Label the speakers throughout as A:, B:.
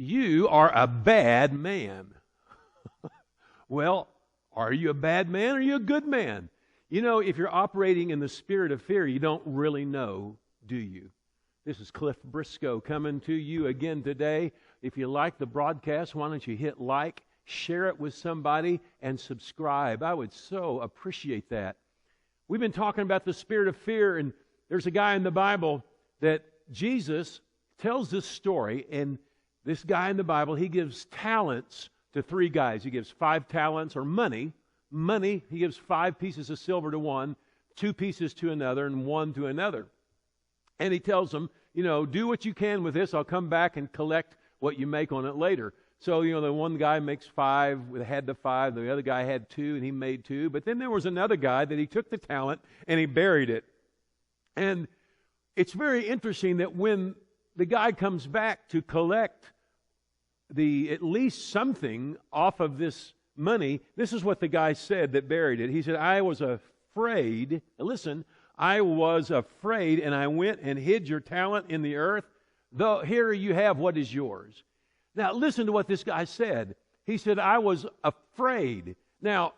A: you are a bad man. Well, are you a bad man or are you a good man? You know, if you're operating in the spirit of fear, you don't really know, do you? This is Cliff Briscoe coming to you again today. If you like the broadcast, why don't you hit like, share it with somebody, and subscribe. I would so appreciate that. We've been talking about the spirit of fear, and there's a guy in the Bible that Jesus tells this story, and this guy in the Bible, he gives talents to 3 guys. He gives 5 talents, or money. Money, he gives 5 pieces of silver to one, 2 pieces to another, and 1 to another. And he tells them, you know, do what you can with this. I'll come back and collect what you make on it later. So, you know, the one guy makes 5, had the 5. The other guy had 2, and he made 2. But then there was another guy that he took the talent, and he buried it. And it's very interesting that when the guy comes back to collect at least something off of this money, this is what the guy said that buried it. He said, I was afraid. Listen, I was afraid, and I went and hid your talent in the earth. Though here you have what is yours. Now, listen to what this guy said. He said, I was afraid. Now,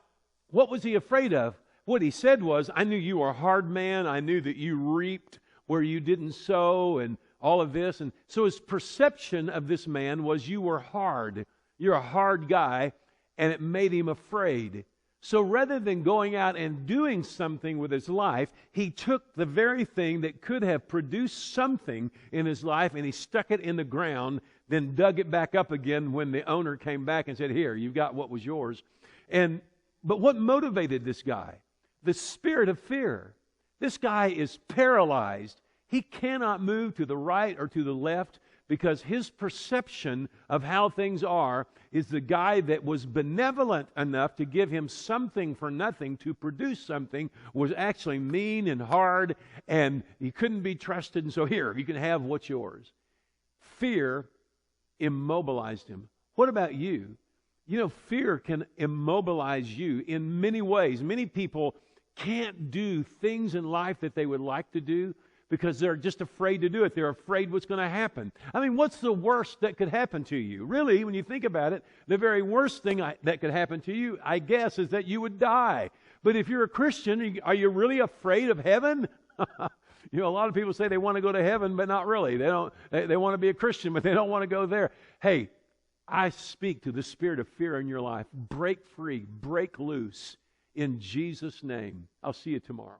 A: what was he afraid of? What he said was, I knew you were a hard man. I knew that you reaped where you didn't sow and all of this. And so his perception of this man was, you were hard. You're a hard guy, and it made him afraid. So rather than going out and doing something with his life, he took the very thing that could have produced something in his life, and he stuck it in the ground, then dug it back up again when the owner came back and said, here, you've got what was yours. But what motivated this guy? The spirit of fear. This guy is paralyzed. He cannot move to the right or to the left because his perception of how things are is the guy that was benevolent enough to give him something for nothing to produce something was actually mean and hard, and he couldn't be trusted. And so here, you can have what's yours. Fear immobilized him. What about you? You know, fear can immobilize you in many ways. Many people can't do things in life that they would like to do because they're just afraid to do it. They're afraid what's going to happen. I mean, what's the worst that could happen to you? Really, when you think about it, the very worst thing that could happen to you, I guess, is that you would die. But if you're a Christian, are you really afraid of heaven? You know, a lot of people say they want to go to heaven, but not really. They don't. They want to be a Christian, but they don't want to go there. Hey, I speak to the spirit of fear in your life. Break free, break loose in Jesus' name. I'll see you tomorrow.